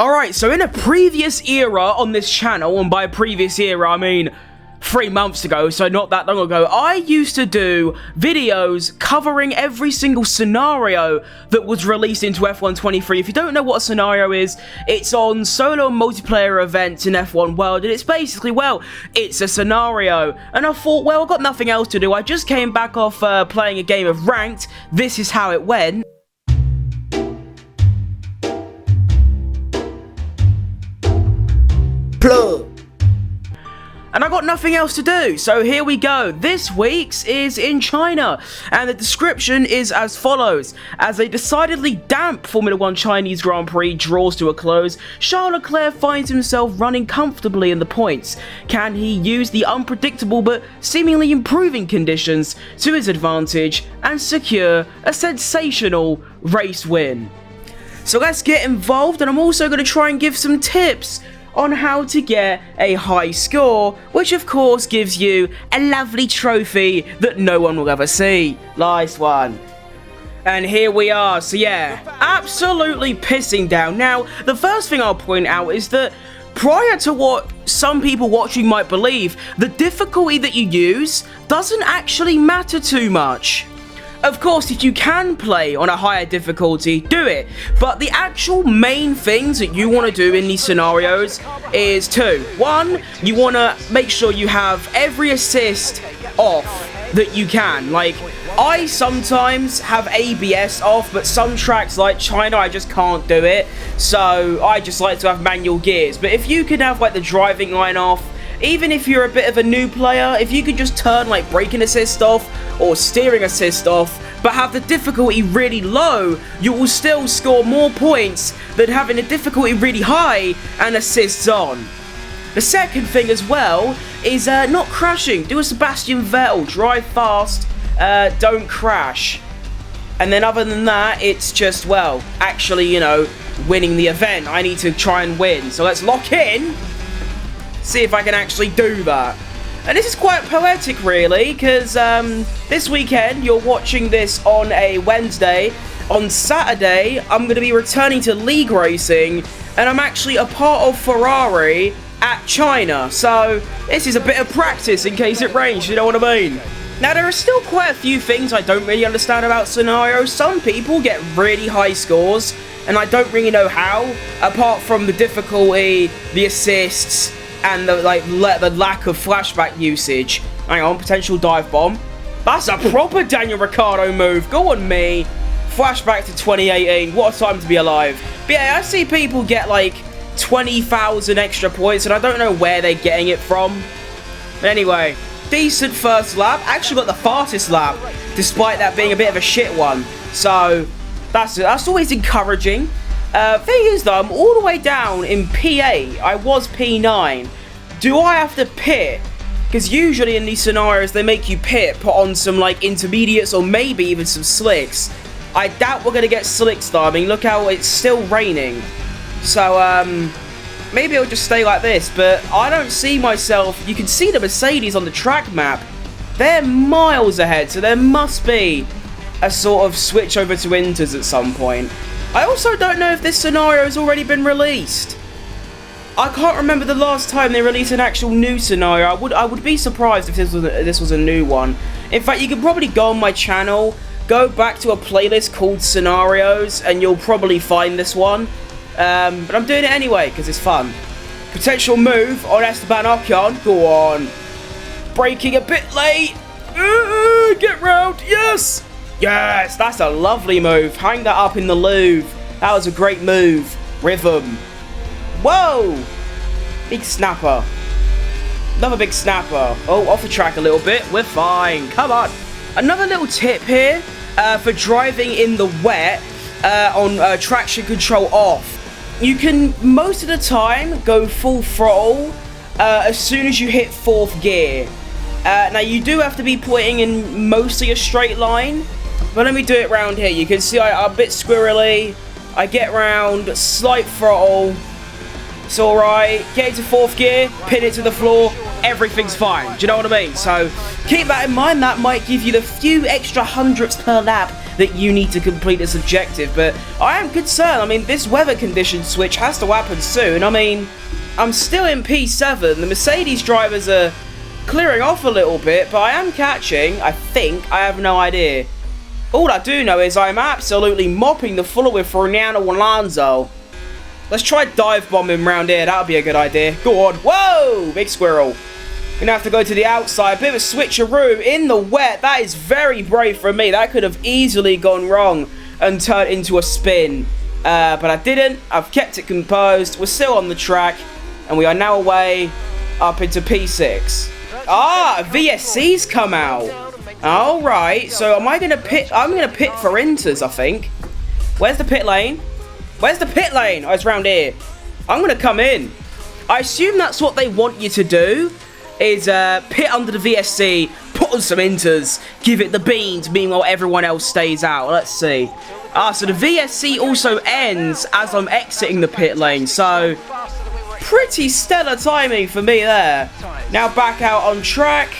Alright, so in a previous era on this channel, and by previous era I mean 3 months ago, so not that long ago, I used to do videos covering every single scenario that was released into F123. If you don't know what a scenario is, it's on solo and multiplayer events in F1 World, and it's basically, well, it's a scenario. And I thought, well, I've got nothing else to do. I just came back off playing a game of Ranked. This is how it went. Plug. And I got nothing else to do, so here we go. This week's is in China, and the description is as follows. As a decidedly damp Formula 1 Chinese Grand Prix draws to a close, Charles Leclerc finds himself running comfortably in the points. Can he use the unpredictable but seemingly improving conditions to his advantage and secure a sensational race win? So let's get involved, and I'm also going to try and give some tips on how to get a high score, which of course gives you a lovely trophy that no one will ever see. Nice one. And here we are, so yeah, absolutely pissing down. Now, the first thing I'll point out is that prior to what some people watching might believe, the difficulty that you use doesn't actually matter too much. Of course, if you can play on a higher difficulty, do it. But the actual main things that you want to do in these scenarios is two. One, you want to make sure you have every assist off that you can. Like, I sometimes have ABS off, but some tracks like China, I just can't do it. So I just like to have manual gears. But if you can have like the driving line off, even if you're a bit of a new player, if you could just turn like braking assist off or steering assist off, but have the difficulty really low, you will still score more points than having the difficulty really high and assists on. The second thing as well is not crashing. Do a Sebastian Vettel, drive fast, don't crash. And then other than that, it's just, well, actually, you know, winning the event. I need to try and win. So let's lock in. See if I can actually do that. And this is quite poetic, really, because this weekend you're watching this on a Wednesday. On Saturday, I'm going to be returning to league racing, and I'm actually a part of Ferrari at China. So this is a bit of practice in case it rains, you know what I mean? Now, there are still quite a few things I don't really understand about scenarios. Some people get really high scores, and I don't really know how, apart from the difficulty, the assists, and the lack of flashback usage. Hang on, potential dive bomb. That's a proper Daniel Ricciardo move. Go on me. Flashback to 2018. What a time to be alive. But yeah, I see people get like 20,000 extra points, and I don't know where they're getting it from. But anyway, decent first lap. Actually got the fastest lap, despite that being a bit of a shit one. So that's always encouraging. Thing is though, I'm all the way down in P8. I was P9. Do I have to pit? Because usually in these scenarios they make you pit, put on some like intermediates or maybe even some slicks. I doubt we're going to get slicks though. I mean, look how it's still raining. So maybe I'll just stay like this, but I don't see myself. You can see the Mercedes on the track map. They're miles ahead, so there must be a sort of switch over to Inters at some point. I also don't know if this scenario has already been released. I can't remember the last time they released an actual new scenario. I would be surprised if this was a new one. In fact, you could probably go on my channel, go back to a playlist called Scenarios, and you'll probably find this one. But I'm doing it anyway because it's fun. Potential move on Esteban Ocon. Go on. Braking a bit late. Get round. Yes. Yes, that's a lovely move. Hang that up in the Louvre. That was a great move. Rhythm. Whoa! Big snapper. Another big snapper. Oh, off the track a little bit. We're fine. Come on. Another little tip here for driving in the wet on traction control off. You can, most of the time, go full throttle as soon as you hit 4th gear. Now, you do have to be putting in mostly a straight line. But let me do it round here. You can see I'm a bit squirrely. I get round, slight throttle. It's alright. Get into 4th gear, pin it to the floor. Everything's fine. Do you know what I mean? So keep that in mind. That might give you the few extra hundredths per lap that you need to complete this objective, but I am concerned. I mean, this weather condition switch has to happen soon. I mean, I'm still in P7. The Mercedes drivers are clearing off a little bit, but I am catching, I think. I have no idea. All I do know is I'm absolutely mopping the floor with Fernando Alonso. Let's try dive bombing round here. That would be a good idea. Go on. Whoa! Big squirrel. Gonna have to go to the outside. Bit of a switcheroo in the wet. That is very brave from me. That could have easily gone wrong and turned into a spin. But I didn't. I've kept it composed. We're still on the track. And we are now away up into P6. Ah, VSC's come out. Alright, so am I gonna pit? I'm gonna pit for Inters, I think. Where's the pit lane? Where's the pit lane? Oh, it's round here. I'm gonna come in. I assume that's what they want you to do, is pit under the VSC, put on some Inters, give it the beans, meanwhile everyone else stays out. Let's see. Ah, so the VSC also ends as I'm exiting the pit lane, so pretty stellar timing for me there. Now back out on track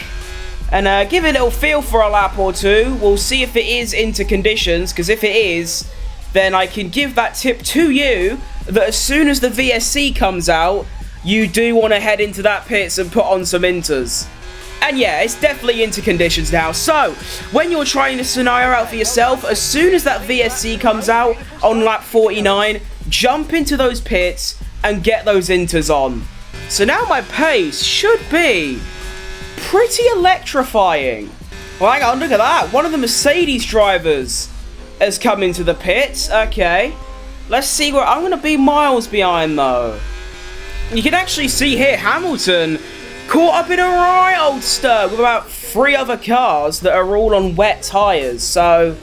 and give it a little feel for a lap or two. We'll see if it is into conditions, because if it is, then I can give that tip to you that as soon as the VSC comes out, you do want to head into that pits and put on some Inters. And yeah, it's definitely into conditions now. So, when you're trying this scenario out for yourself, as soon as that VSC comes out on lap 49, jump into those pits and get those Inters on. So now my pace should be pretty electrifying. Well, hang on, look at that. One of the Mercedes drivers has come into the pits. Okay. Let's see where I'm going to be miles behind, though. You can actually see here Hamilton caught up in a right old stir with about 3 other cars that are all on wet tyres. So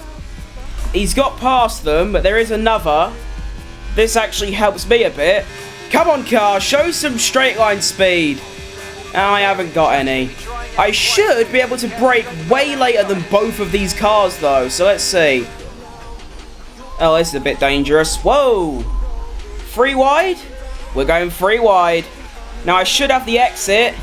he's got past them, but there is another. This actually helps me a bit. Come on, car, show some straight line speed. I haven't got any. I should be able to brake way later than both of these cars, though. So let's see. Oh, this is a bit dangerous. Whoa. 3 wide? We're going 3 wide. Now, I should have the exit.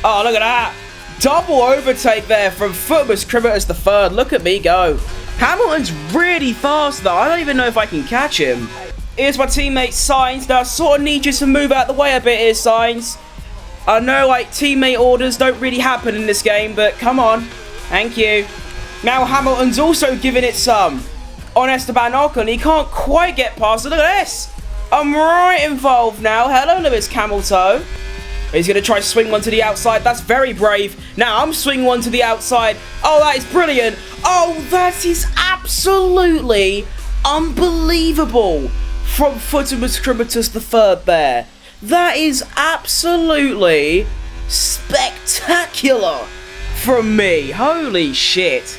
Oh, look at that. Double overtake there from Footmas Criminus the third. Look at me go. Hamilton's really fast, though. I don't even know if I can catch him. Here's my teammate Sainz. Now, I sort of need you to move out the way a bit here, Sainz. I know, like, teammate orders don't really happen in this game, but come on. Thank you. Now, Hamilton's also giving it some on Esteban Ocon. He can't quite get past it. Look at this. I'm right involved now. Hello, Lewis Camilto. He's going to try to swing one to the outside. That's very brave. Now, I'm swinging one to the outside. Oh, that is brilliant. Oh, that is absolutely unbelievable from Footmas Criminus the third there. That is absolutely spectacular from me. Holy shit.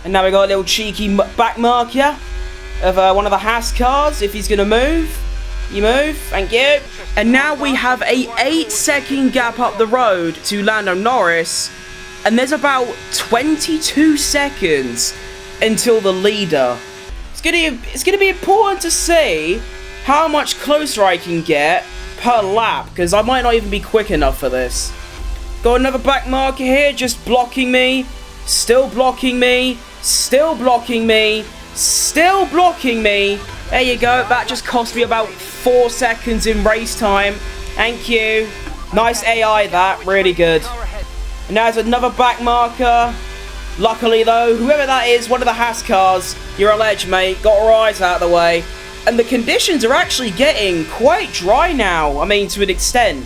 And now we got a little cheeky back mark here of one of the Haas cars. If he's going to move, you move. Thank you. And now we have a 8-second gap up the road to Lando Norris. And there's about 22 seconds until the leader. It's gonna be important to see how much closer I can get per lap, because I might not even be quick enough for this. Got another back marker here, just blocking me. Still blocking me. Still blocking me. Still blocking me. There you go. That just cost me about 4 seconds in race time. Thank you. Nice AI, that. Really good. And now there's another back marker. Luckily, though, whoever that is, one of the Haas cars, you're a ledge, mate. Got right out of the way. And the conditions are actually getting quite dry now. I mean, to an extent.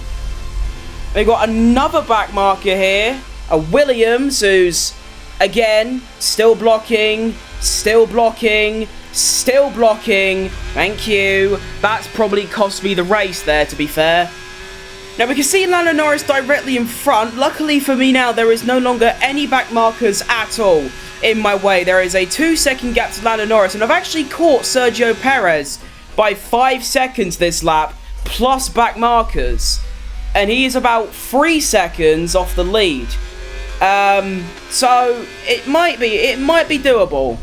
We've got another back marker here. A Williams who's, again, still blocking. Still blocking. Still blocking. Thank you. That's probably cost me the race there, to be fair. Now, we can see Lando Norris directly in front. Luckily for me now, there is no longer any back markers at all in my way. There is a 2-second gap to Lando Norris, and I've actually caught Sergio Perez by 5 seconds this lap, plus back markers. And he is about 3 seconds off the lead. So, it might be doable.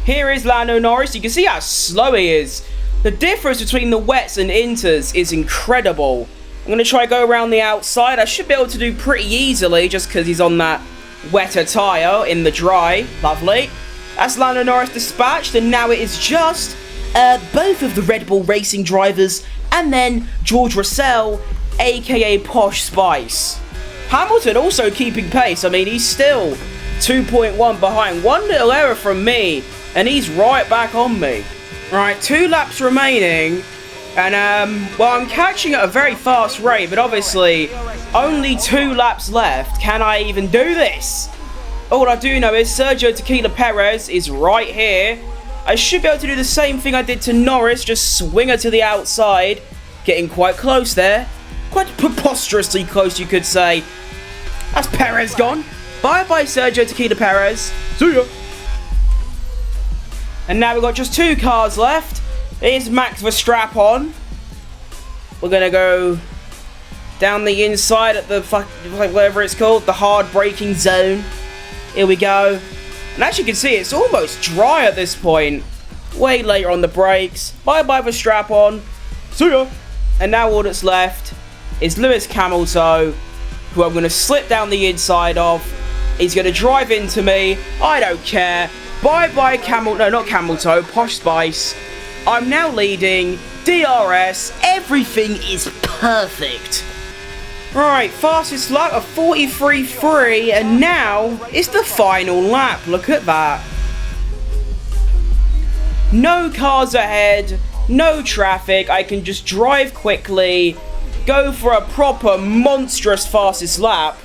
Here is Lando Norris. You can see how slow he is. The difference between the wets and inters is incredible. I'm going to try to go around the outside. I should be able to do pretty easily just because he's on that wetter tyre in the dry. Lovely. That's Lando Norris dispatched, and now it is just both of the Red Bull Racing drivers and then George Russell, aka Posh Spice. Hamilton also keeping pace. I mean, he's still 2.1 behind. One little error from me, and he's right back on me. Right, 2 laps remaining. And, well, I'm catching at a very fast rate, but obviously, only 2 laps left. Can I even do this? All I do know is Sergio Tequila Perez is right here. I should be able to do the same thing I did to Norris, just swing her to the outside. Getting quite close there. Quite preposterously close, you could say. That's Perez gone. Bye-bye, Sergio Tequila Perez. See ya. And now we've got just 2 cars left. Here's Max Verstappen. We're going to go down the inside at the, whatever it's called, the hard braking zone. Here we go. And as you can see, it's almost dry at this point. Way later on the brakes. Bye-bye Verstappen. See ya. And now all that's left is Lewis Hamilton, who I'm going to slip down the inside of. He's going to drive into me. I don't care. Bye-bye Camel... No, not Hamilton. Posh Spice. I'm now leading. DRS. Everything is perfect. Right, fastest lap of 43.3, and now it's the final lap. Look at that. No cars ahead, no traffic. I can just drive quickly, go for a proper monstrous fastest lap.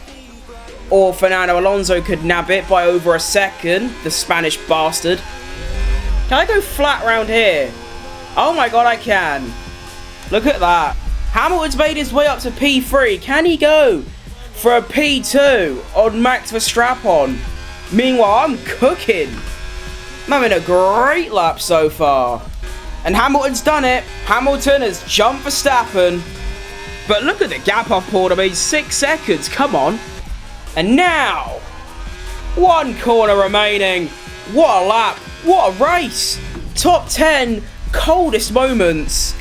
Or Fernando Alonso could nab it by over a second, the Spanish bastard. Can I go flat round here? Oh my god, I can. Look at that. Hamilton's made his way up to P3. Can he go for a P2 on Max Verstappen? Meanwhile, I'm cooking. I'm having a great lap so far. And Hamilton's done it. Hamilton has jumped Verstappen. But look at the gap I've pulled. I mean, 6 seconds. Come on. And now, 1 corner remaining. What a lap. What a race. Top 10 coldest moments.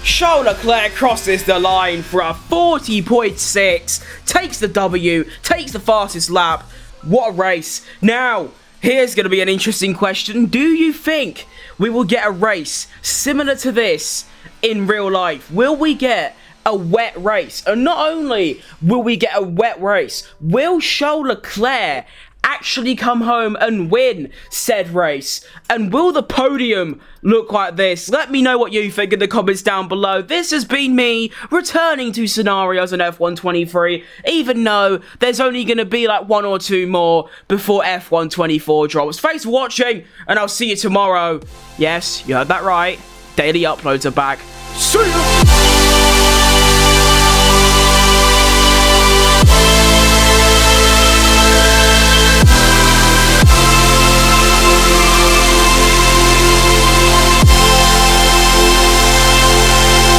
Charles Leclerc crosses the line for a 40.6. Takes the W. Takes the fastest lap. What a race. Now, here's going to be an interesting question. Do you think we will get a race similar to this in real life? Will we get a wet race? And not only will we get a wet race, will Charles Leclerc actually come home and win said race? And will the podium look like this? Let me know what you think in the comments down below. This has been me returning to scenarios in F123, even though there's only going to be like 1 or 2 more before F124 drops. Thanks for watching, and I'll see you tomorrow. Yes, you heard that right. Daily uploads are back. See ya!